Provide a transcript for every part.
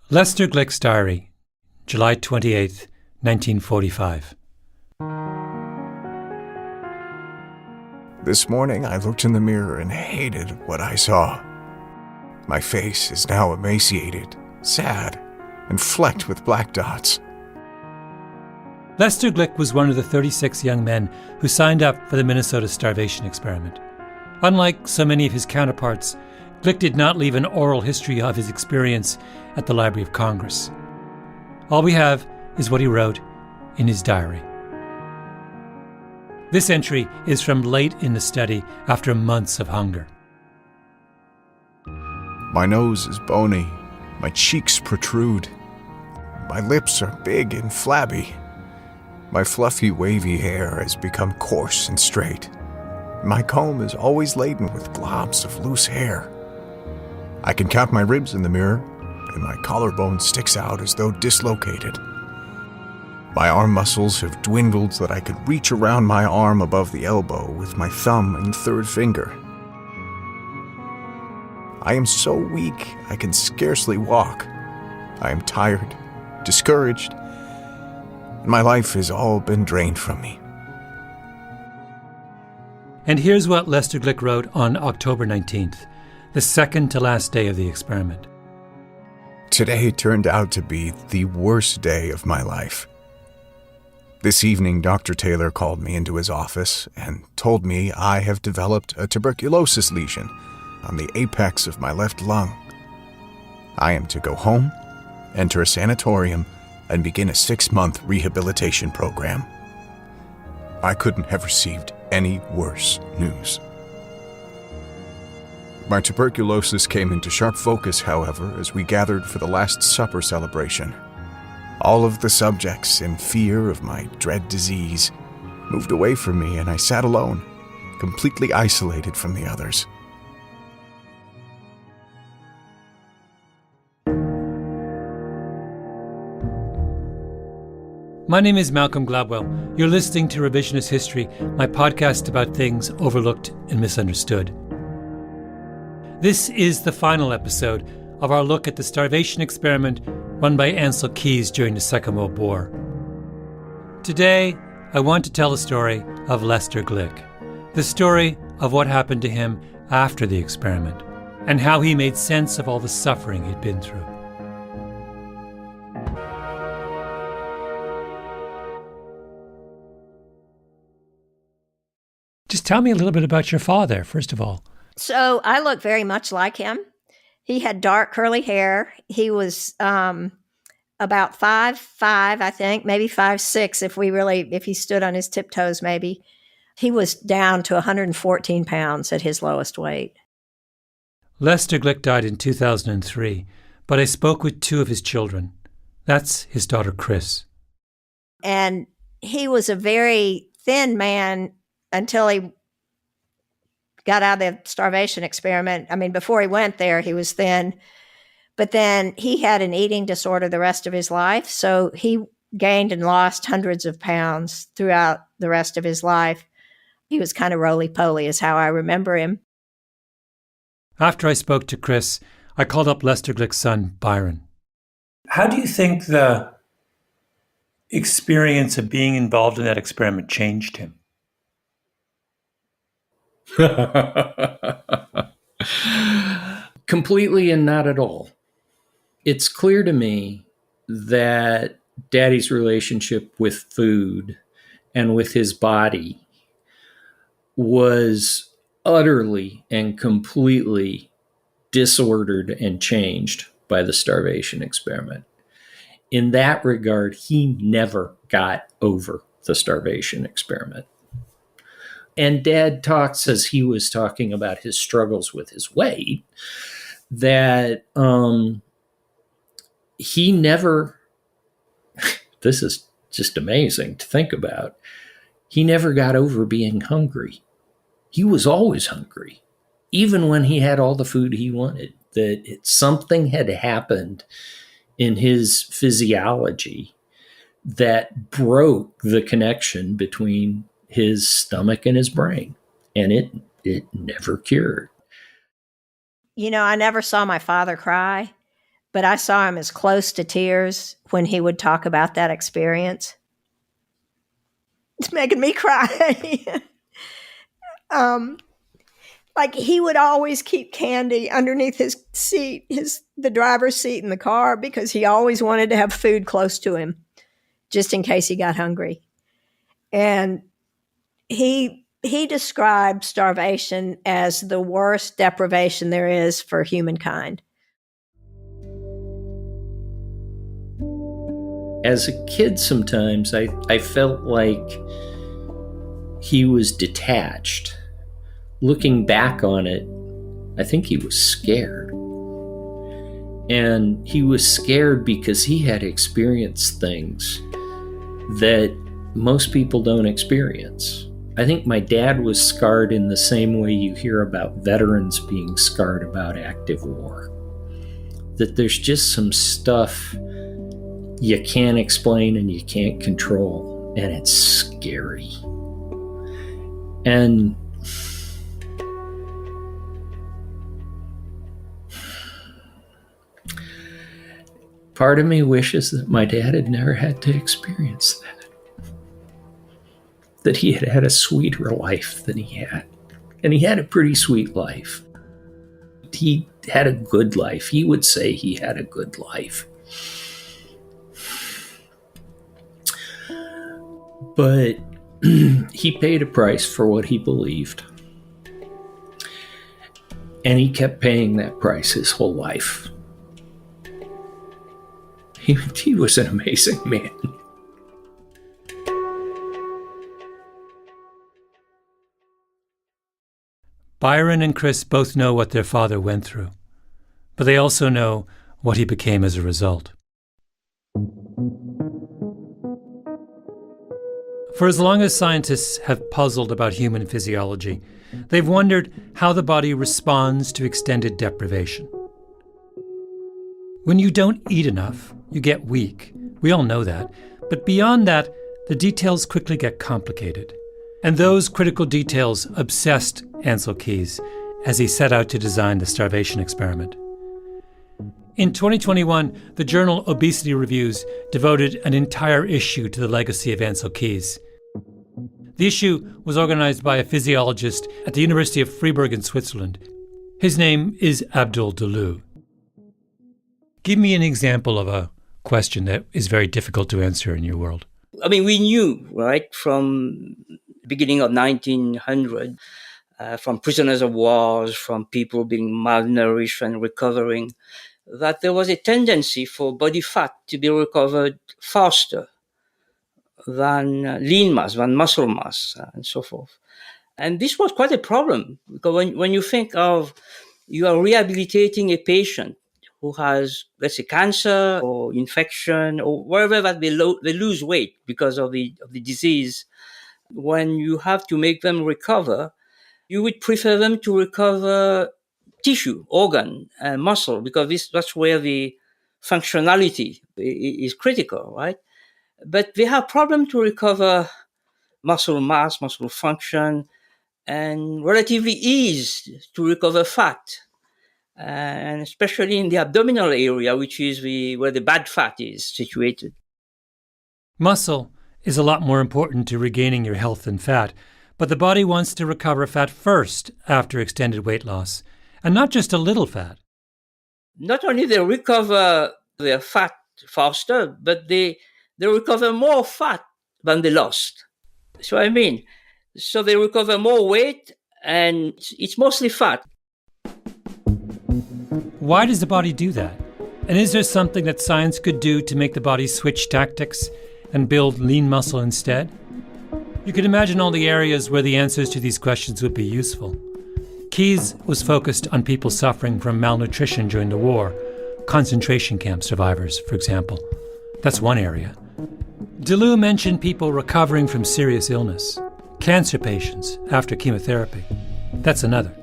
Lester Glick's Diary, July 28, 1945. This morning I looked in the mirror and hated what I saw. My face is now emaciated, sad, and flecked with black dots. Lester Glick was one of the 36 young men who signed up for the Minnesota starvation experiment. Unlike so many of his counterparts, Glick did not leave an oral history of his experience at the Library of Congress. All we have is what he wrote in his diary. This entry is from late in the study after months of hunger. My nose is bony, my cheeks protrude, my lips are big and flabby. My fluffy, wavy hair has become coarse and straight. My comb is always laden with globs of loose hair. I can count my ribs in the mirror, and my collarbone sticks out as though dislocated. My arm muscles have dwindled so that I could reach around my arm above the elbow with my thumb and third finger. I am so weak I can scarcely walk. I am tired, discouraged, and my life has all been drained from me. And here's what Lester Glick wrote on October 19th, the second to last day of the experiment. Today turned out to be the worst day of my life. This evening, Dr. Taylor called me into his office and told me I have developed a tuberculosis lesion on the apex of my left lung. I am to go home, enter a sanatorium, and begin a 6-month rehabilitation program. I couldn't have received any worse news. My tuberculosis came into sharp focus, however, as we gathered for the Last Supper celebration. All of the subjects, in fear of my dread disease, moved away from me, and I sat alone, completely isolated from the others. My name is Malcolm Gladwell. You're listening to Revisionist History, my podcast about things overlooked and misunderstood. This is the final episode of our look at the starvation experiment run by Ancel Keys during the Second World War. Today, I want to tell the story of Lester Glick, the story of what happened to him after the experiment, and how he made sense of all the suffering he'd been through. Just tell me a little bit about your father, first of all. So I look very much like him. He had dark curly hair. He was about 5'5", I think, maybe 5'6", if he stood on his tiptoes, maybe. He was down to 114 pounds at his lowest weight. Lester Glick died in 2003, but I spoke with 2 of his children. That's his daughter, Chris. And he was a very thin man until he got out of the starvation experiment. I mean, before he went there, he was thin. But then he had an eating disorder the rest of his life. So he gained and lost hundreds of pounds throughout the rest of his life. He was kind of roly-poly is how I remember him. After I spoke to Chris, I called up Lester Glick's son, Byron. How do you think the experience of being involved in that experiment changed him? Completely and not at all. It's clear to me that Daddy's relationship with food and with his body was utterly and completely disordered and changed by the starvation experiment. In that regard, he never got over the starvation experiment. And Dad talks, as he was talking about his struggles with his weight, that he never, this is just amazing to think about, he never got over being hungry. He was always hungry, even when he had all the food he wanted, that something had happened in his physiology that broke the connection between his stomach and his brain, and it never cured. You know, I never saw my father cry, but I saw him as close to tears when he would talk about that experience. It's making me cry. Like he would always keep candy underneath his seat, the driver's seat in the car, because he always wanted to have food close to him, just in case he got hungry. And he described starvation as the worst deprivation there is for humankind. As a kid, sometimes I felt like he was detached. Looking back on it, I think he was scared. And he was scared because he had experienced things that most people don't experience. I think my dad was scarred in the same way you hear about veterans being scarred about active war. That there's just some stuff you can't explain and you can't control, and it's scary. And part of me wishes that my dad had never had to experience that he had had a sweeter life than he had. And he had a pretty sweet life. He had a good life. He would say he had a good life. But he paid a price for what he believed. And he kept paying that price his whole life. He was an amazing man. Byron and Chris both know what their father went through, but they also know what he became as a result. For as long as scientists have puzzled about human physiology, they've wondered how the body responds to extended deprivation. When you don't eat enough, you get weak. We all know that. But beyond that, the details quickly get complicated. And those critical details obsessed Ancel Keys as he set out to design the starvation experiment. In 2021, the journal Obesity Reviews devoted an entire issue to the legacy of Ancel Keys. The issue was organized by a physiologist at the University of Freiburg in Switzerland. His name is Abdul Dalou. Give me an example of a question that is very difficult to answer in your world. I mean, we knew, right, from the beginning of 1900, from prisoners of wars, from people being malnourished and recovering, that there was a tendency for body fat to be recovered faster than lean mass, than muscle mass, and so forth. And this was quite a problem, because when you think of, you are rehabilitating a patient who has, let's say, cancer or infection or wherever that they lose weight because of the disease. When you have to make them recover, you would prefer them to recover tissue, organ, and muscle, because that's where the functionality is critical, right? But they have problem to recover muscle mass, muscle function, and relatively easy to recover fat. And especially in the abdominal area, which is where the bad fat is situated. Muscle is a lot more important to regaining your health than fat, but the body wants to recover fat first after extended weight loss, and not just a little fat. Not only they recover their fat faster, but they recover more fat than they lost. So so they recover more weight, and it's mostly fat. Why does the body do that? And is there something that science could do to make the body switch tactics and build lean muscle instead? You can imagine all the areas where the answers to these questions would be useful. Keys was focused on people suffering from malnutrition during the war, concentration camp survivors, for example. That's one area. Dalou mentioned people recovering from serious illness, cancer patients after chemotherapy. That's another.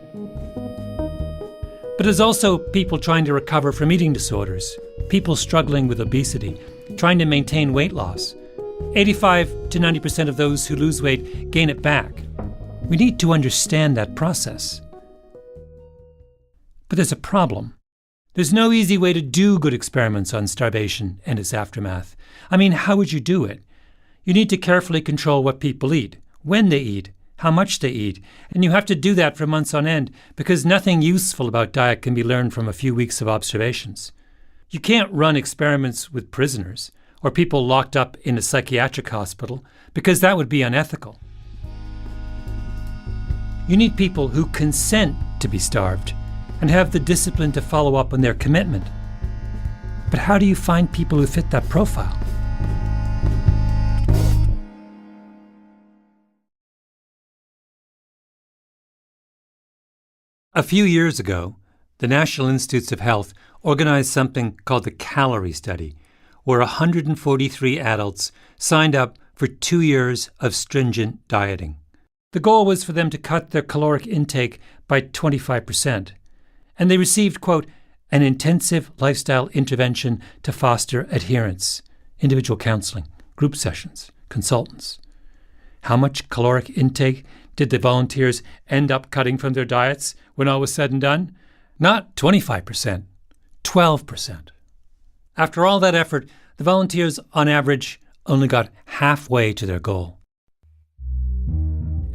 But there's also people trying to recover from eating disorders, people struggling with obesity, trying to maintain weight loss. 85 to 90% of those who lose weight gain it back. We need to understand that process. But there's a problem. There's no easy way to do good experiments on starvation and its aftermath. I mean, how would you do it? You need to carefully control what people eat, when they eat, how much they eat, and you have to do that for months on end because nothing useful about diet can be learned from a few weeks of observations. You can't run experiments with prisoners or people locked up in a psychiatric hospital because that would be unethical. You need people who consent to be starved and have the discipline to follow up on their commitment. But how do you find people who fit that profile? A few years ago, the National Institutes of Health organized something called the Calorie Study, where 143 adults signed up for 2 years of stringent dieting. The goal was for them to cut their caloric intake by 25%, and they received, quote, an intensive lifestyle intervention to foster adherence, individual counseling, group sessions, consultants. How much caloric intake did the volunteers end up cutting from their diets when all was said and done? Not 25%, 12%. After all that effort, the volunteers, on average, only got halfway to their goal.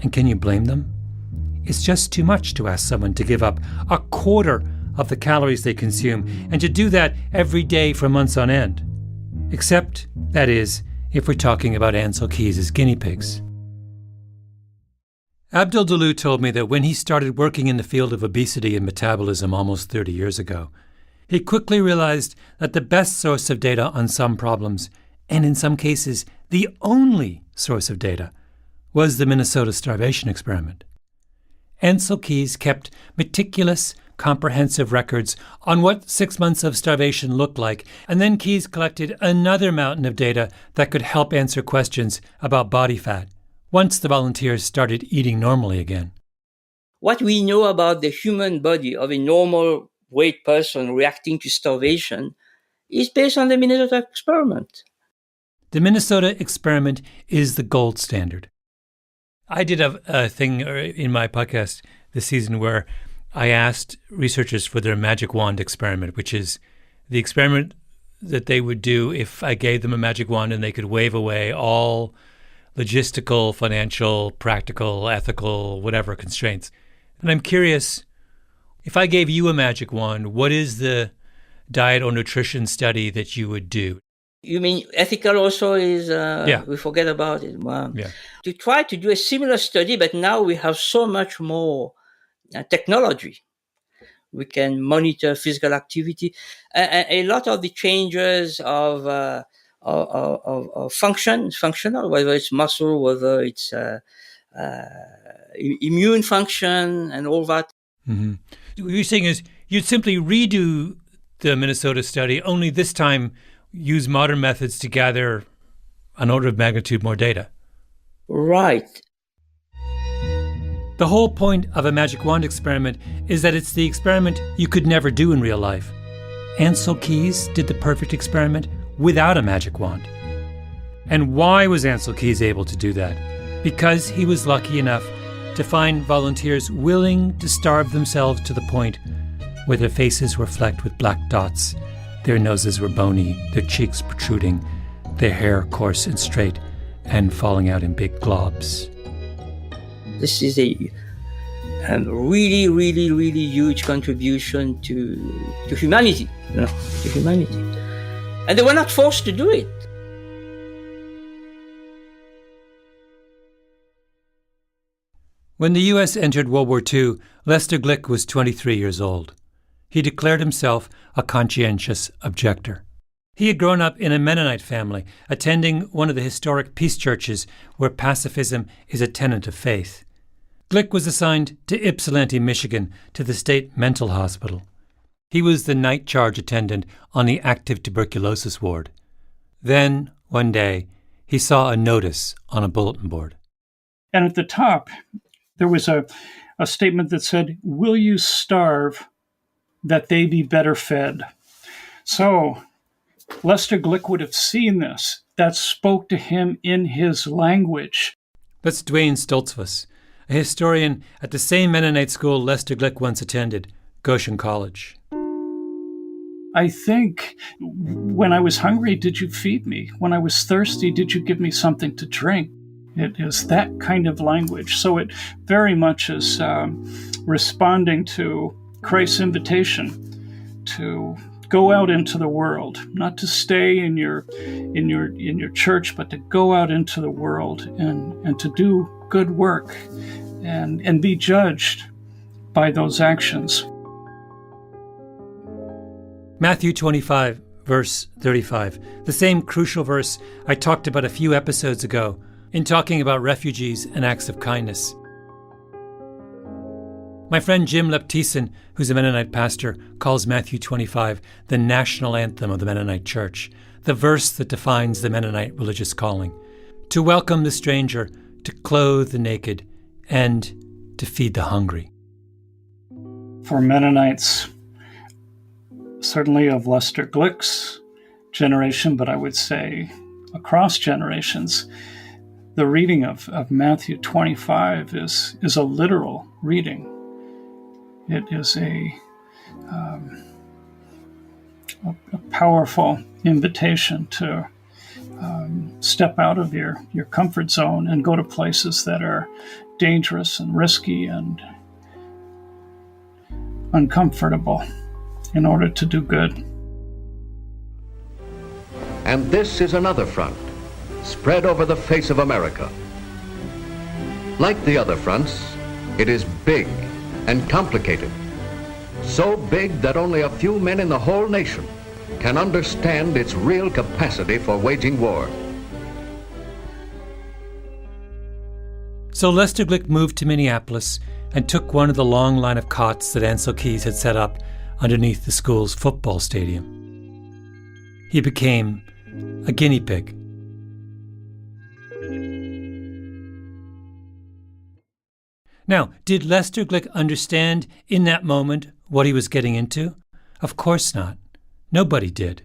And can you blame them? It's just too much to ask someone to give up a quarter of the calories they consume and to do that every day for months on end. Except, that is, if we're talking about Ancel Keys' guinea pigs. Abdul Dalou told me that when he started working in the field of obesity and metabolism almost 30 years ago, he quickly realized that the best source of data on some problems, and in some cases the only source of data, was the Minnesota starvation experiment. Ancel Keys kept meticulous, comprehensive records on what 6 months of starvation looked like, and then Keys collected another mountain of data that could help answer questions about body fat once the volunteers started eating normally again. What we know about the human body of a normal weight person reacting to starvation is based on the Minnesota experiment. The Minnesota experiment is the gold standard. I did a thing in my podcast this season where I asked researchers for their magic wand experiment, which is the experiment that they would do if I gave them a magic wand and they could wave away all logistical, financial, practical, ethical, whatever constraints. And I'm curious, if I gave you a magic wand, what is the diet or nutrition study that you would do? You mean ethical also is, Yeah. we forget about it. Wow. Yeah. To try to do a similar study, but now we have so much more technology. We can monitor physical activity. A lot of the changes of functional, whether it's muscle, whether it's immune function and all that. Mm-hmm. What you're saying is you'd simply redo the Minnesota study, only this time use modern methods to gather an order of magnitude more data. Right. The whole point of a magic wand experiment is that it's the experiment you could never do in real life. Ancel Keys did the perfect experiment without a magic wand. And why was Ancel Keys able to do that? Because he was lucky enough to find volunteers willing to starve themselves to the point where their faces were flecked with black dots, their noses were bony, their cheeks protruding, their hair coarse and straight, and falling out in big globs. This is a really, really, really huge contribution to humanity, to humanity. And they were not forced to do it. When the U.S. entered World War II, Lester Glick was 23 years old. He declared himself a conscientious objector. He had grown up in a Mennonite family, attending one of the historic peace churches where pacifism is a tenet of faith. Glick was assigned to Ypsilanti, Michigan, to the state mental hospital. He was the night charge attendant on the active tuberculosis ward. Then, one day, he saw a notice on a bulletin board. And at the top, there was a statement that said, "Will you starve that they be better fed?" So Lester Glick would have seen this. That spoke to him in his language. That's Dwayne Stoltzfus, a historian at the same Mennonite school Lester Glick once attended, Goshen College. I think, when I was hungry, did you feed me? When I was thirsty, did you give me something to drink? It is that kind of language. So it very much is responding to Christ's invitation to go out into the world, not to stay in your church, but to go out into the world and to do good work and be judged by those actions. Matthew 25, verse 35, the same crucial verse I talked about a few episodes ago in talking about refugees and acts of kindness. My friend Jim Leptison, who's a Mennonite pastor, calls Matthew 25 the national anthem of the Mennonite Church, the verse that defines the Mennonite religious calling: to welcome the stranger, to clothe the naked, and to feed the hungry. For Mennonites, certainly of Lester Glick's generation, but I would say across generations, the reading of Matthew 25 is a literal reading. It is a powerful invitation to step out of your comfort zone and go to places that are dangerous and risky and uncomfortable in order to do good. And this is another front, spread over the face of America. Like the other fronts, it is big and complicated. So big that only a few men in the whole nation can understand its real capacity for waging war. So Lester Glick moved to Minneapolis and took one of the long line of cots that Ansel Keys had set up underneath the school's football stadium. He became a guinea pig. Now, did Lester Glick understand in that moment what he was getting into? Of course not. Nobody did.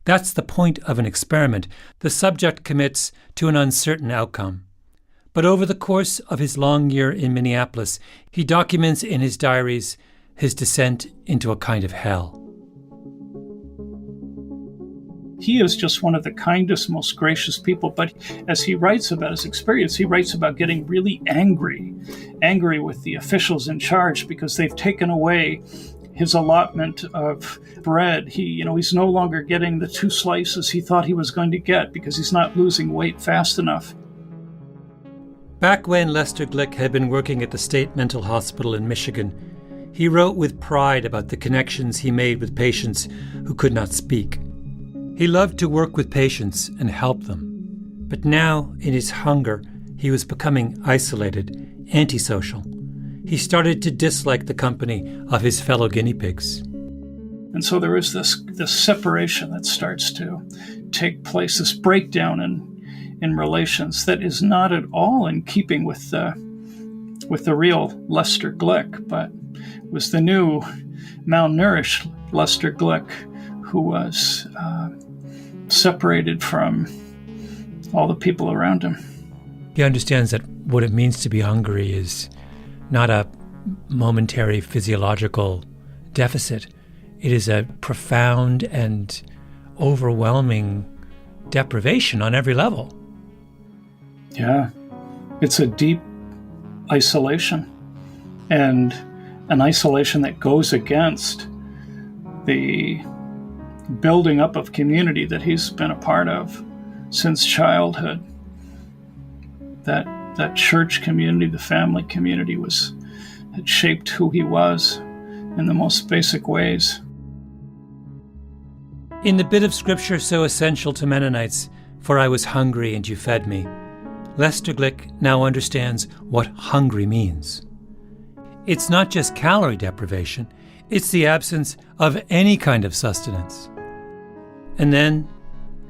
That's the point of an experiment. The subject commits to an uncertain outcome. But over the course of his long year in Minneapolis, he documents in his diaries his descent into a kind of hell. He is just one of the kindest, most gracious people. But as he writes about his experience, he writes about getting really angry with the officials in charge because they've taken away his allotment of bread. He's no longer getting the 2 slices he thought he was going to get because he's not losing weight fast enough. Back when Lester Glick had been working at the State Mental Hospital in Michigan, he wrote with pride about the connections he made with patients who could not speak. He loved to work with patients and help them. But now, in his hunger, he was becoming isolated, antisocial. He started to dislike the company of his fellow guinea pigs. And so there is this separation that starts to take place, this breakdown in relations that is not at all in keeping with the real Lester Glick, but was the new malnourished Lester Glick who was separated from all the people around him. He understands that what it means to be hungry is not a momentary physiological deficit. It is a profound and overwhelming deprivation on every level. Yeah, it's a deep isolation, and an isolation that goes against the building up of community that he's been a part of since childhood. That church community, the family community, had shaped who he was in the most basic ways. In the bit of scripture so essential to Mennonites, "For I was hungry and you fed me," Lester Glick now understands what hungry means. It's not just calorie deprivation, it's the absence of any kind of sustenance. And then,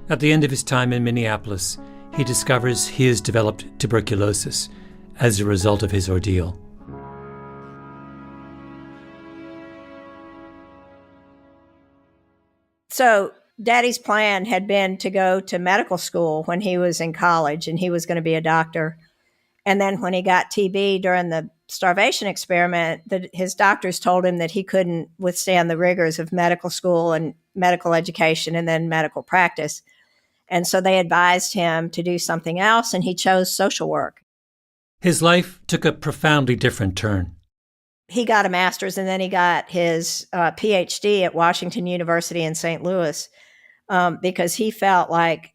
at the end of his time in Minneapolis, he discovers he has developed tuberculosis as a result of his ordeal. So Daddy's plan had been to go to medical school when he was in college, and he was going to be a doctor. And then when he got TB during the starvation experiment, his doctors told him that he couldn't withstand the rigors of medical school, and medical education and then medical practice. And so they advised him to do something else, and he chose social work. His life took a profoundly different turn. He got a master's, and then he got his PhD at Washington University in St. Louis because he felt like,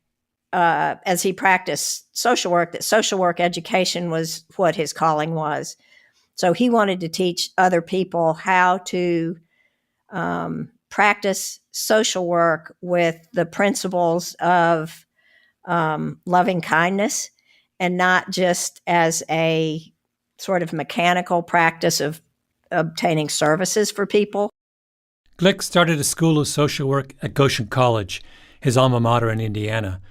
as he practiced social work, that social work education was what his calling was. So he wanted to teach other people how to practice social work with the principles of loving kindness, and not just as a sort of mechanical practice of obtaining services for people. Glick started a school of social work at Goshen College, his alma mater in Indiana.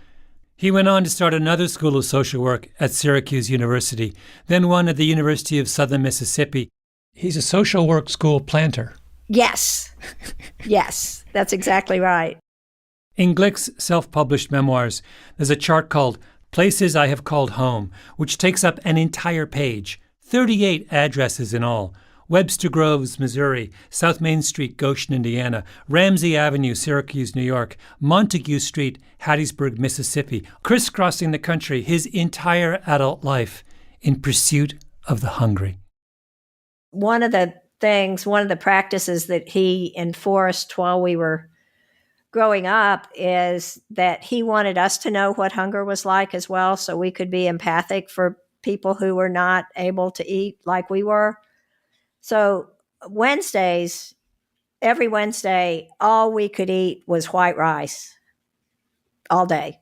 He went on to start another school of social work at Syracuse University, then one at the University of Southern Mississippi. He's a social work school planter. Yes. Yes, that's exactly right. In Glick's self-published memoirs, there's a chart called Places I Have Called Home, which takes up an entire page, 38 addresses in all. Webster Groves, Missouri, South Main Street, Goshen, Indiana, Ramsey Avenue, Syracuse, New York, Montague Street, Hattiesburg, Mississippi, crisscrossing the country his entire adult life in pursuit of the hungry. One of the practices that he enforced while we were growing up is that he wanted us to know what hunger was like as well, so we could be empathic for people who were not able to eat like we were. So every Wednesday, all we could eat was white rice all day.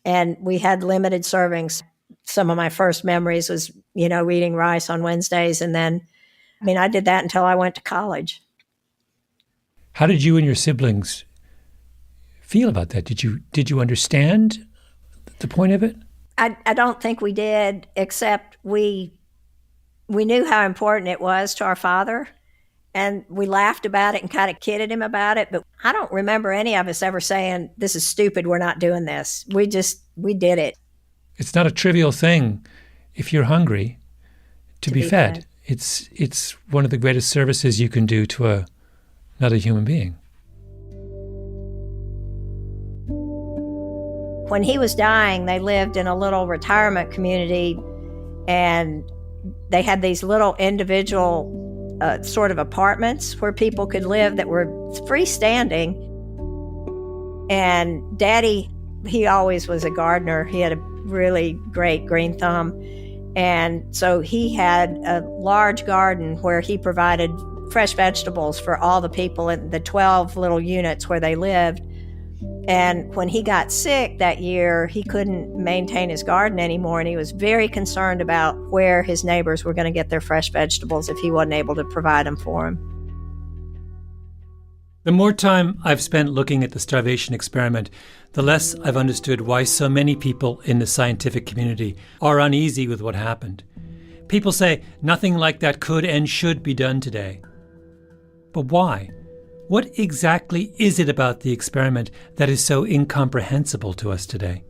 And we had limited servings. Some of my first memories was, eating rice on Wednesdays. And then, I did that until I went to college. How did you and your siblings feel about that? Did you understand the point of it? I don't think we did, except we knew how important it was to our father, and we laughed about it and kind of kidded him about it. But I don't remember any of us ever saying, "This is stupid, we're not doing this." We did it. It's not a trivial thing if you're hungry to be fed. It's one of the greatest services you can do to another human being. When he was dying, they lived in a little retirement community, and they had these little individual sort of apartments where people could live that were freestanding. And Daddy, he always was a gardener. He had a really great green thumb. And so he had a large garden where he provided fresh vegetables for all the people in the 12 little units where they lived. And when he got sick that year, he couldn't maintain his garden anymore, and he was very concerned about where his neighbors were going to get their fresh vegetables if he wasn't able to provide them for them. The more time I've spent looking at the starvation experiment, the less I've understood why so many people in the scientific community are uneasy with what happened. People say nothing like that could and should be done today. But why? What exactly is it about the experiment that is so incomprehensible to us today?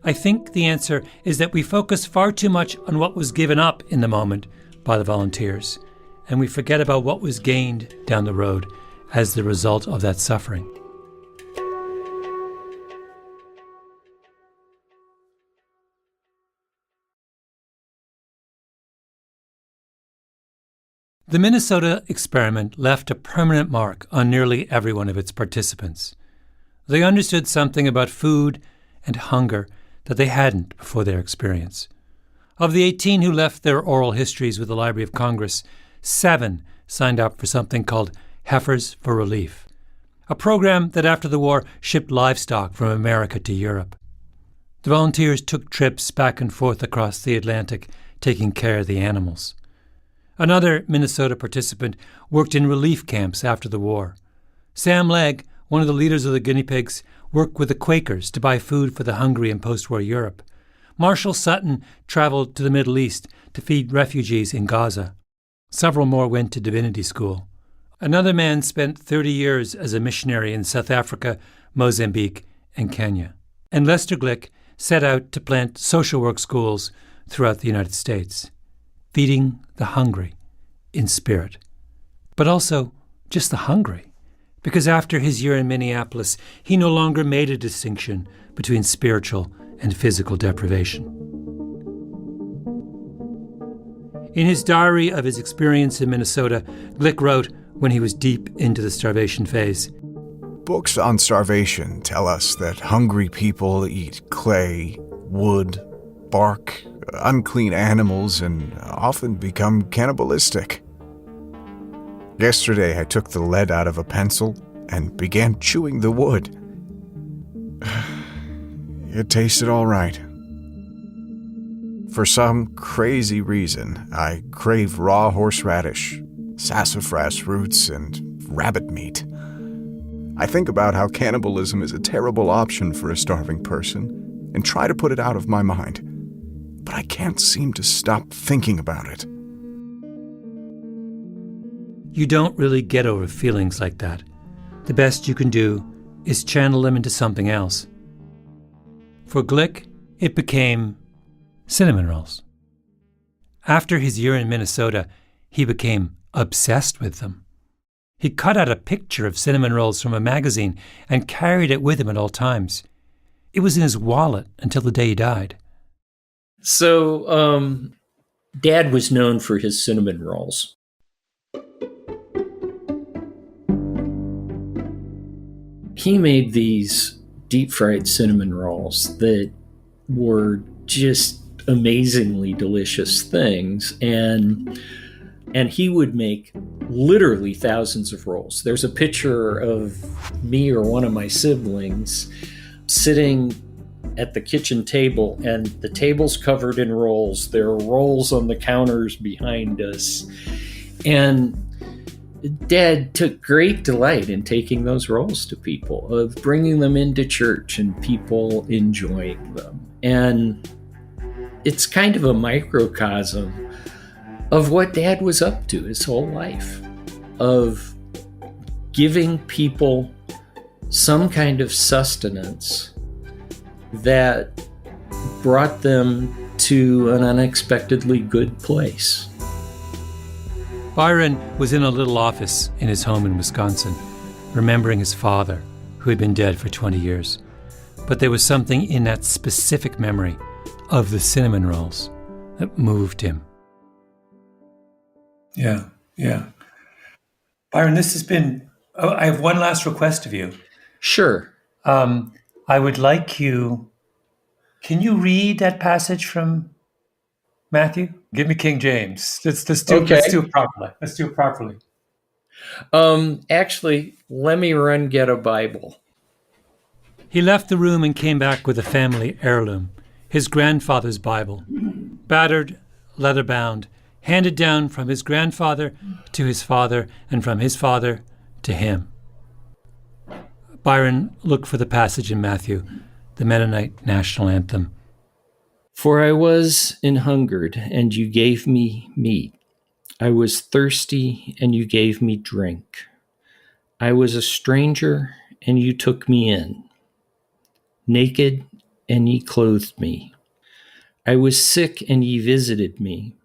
I think the answer is that we focus far too much on what was given up in the moment by the volunteers, and we forget about what was gained down the road as the result of that suffering. The Minnesota experiment left a permanent mark on nearly every one of its participants. They understood something about food and hunger that they hadn't before their experience. Of the 18 who left their oral histories with the Library of Congress, 7 signed up for something called Heifers for Relief, a program that after the war shipped livestock from America to Europe. The volunteers took trips back and forth across the Atlantic, taking care of the animals. Another Minnesota participant worked in relief camps after the war. Sam Legg, one of the leaders of the guinea pigs, worked with the Quakers to buy food for the hungry in post-war Europe. Marshall Sutton traveled to the Middle East to feed refugees in Gaza. Several more went to divinity school. Another man spent 30 years as a missionary in South Africa, Mozambique, and Kenya. And Lester Glick set out to plant social work schools throughout the United States, feeding the hungry in spirit, but also just the hungry, because after his year in Minneapolis, he no longer made a distinction between spiritual and physical deprivation. In his diary of his experience in Minnesota, Glick wrote when he was deep into the starvation phase. Books on starvation tell us that hungry people eat clay, wood, bark, unclean animals, and often become cannibalistic. Yesterday, I took the lead out of a pencil and began chewing the wood. It tasted all right. For some crazy reason, I crave raw horseradish, sassafras roots, and rabbit meat. I think about how cannibalism is a terrible option for a starving person and try to put it out of my mind. But I can't seem to stop thinking about it. You don't really get over feelings like that. The best you can do is channel them into something else. For Glick, it became cinnamon rolls. After his year in Minnesota, he became obsessed with them. He cut out a picture of cinnamon rolls from a magazine and carried it with him at all times. It was in his wallet until the day he died. So, Dad was known for his cinnamon rolls. He made these deep-fried cinnamon rolls that were just amazingly delicious things, and he would make literally thousands of rolls. There's a picture of me or one of my siblings sitting at the kitchen table, and the table's covered in rolls. There are rolls on the counters behind us, and Dad took great delight in taking those rolls to people, of bringing them into church and people enjoying them. And it's kind of a microcosm of what Dad was up to his whole life, of giving people some kind of sustenance that brought them to an unexpectedly good place. Byron was in a little office in his home in Wisconsin, remembering his father, who had been dead for 20 years. But there was something in that specific memory of the cinnamon rolls that moved him. Yeah. Byron, this has been... Oh, I have one last request of you. Sure. I would like you... Can you read that passage from Matthew? Give me King James. Let's do it properly. Actually, let me run get a Bible. He left the room and came back with a family heirloom, his grandfather's Bible, battered, leather-bound, handed down from his grandfather to his father and from his father to him. Byron looked for the passage in Matthew, the Mennonite national anthem. For I was an hungered, and you gave me meat. I was thirsty, and you gave me drink. I was a stranger, and you took me in. Naked, and ye clothed me. I was sick, and ye visited me.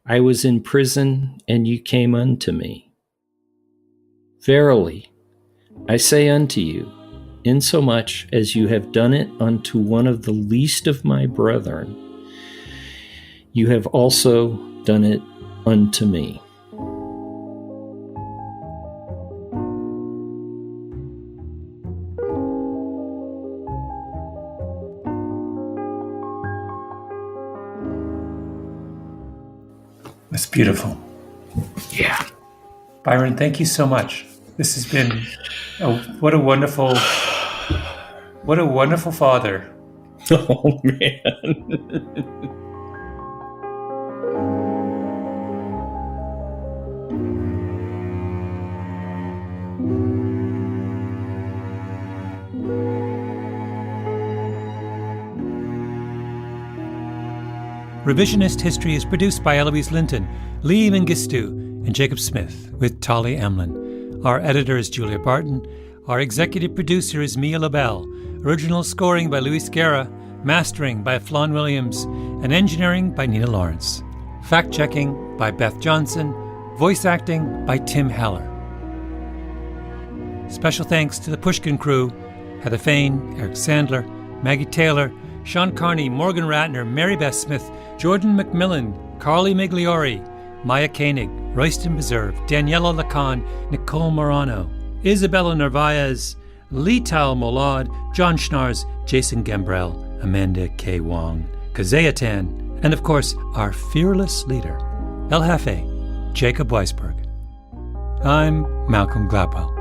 I was in prison, and you came unto me. Verily, I say unto you, insomuch as you have done it unto one of the least of my brethren, you have also done it unto me. That's beautiful. Yeah. Byron, thank you so much. This has been what a wonderful father. Oh, man. Revisionist History is produced by Eloise Linton, Lee Mengistu, and Jacob Smith, with Tolly Emlyn. Our editor is Julia Barton. Our executive producer is Mia LaBelle. Original scoring by Luis Guerra, mastering by Flawn Williams, and engineering by Nina Lawrence. Fact-checking by Beth Johnson, voice acting by Tim Heller. Special thanks to the Pushkin crew, Heather Fain, Eric Sandler, Maggie Taylor, Sean Carney, Morgan Ratner, Mary Beth Smith, Jordan McMillan, Carly Migliori, Maya Koenig, Royston Beserve, Daniela Lacan, Nicole Morano, Isabella Narvaez, Lital Molad, John Schnars, Jason Gambrell, Amanda K. Wong, Kazea Tan, and of course, our fearless leader, El Jefe, Jacob Weisberg. I'm Malcolm Gladwell.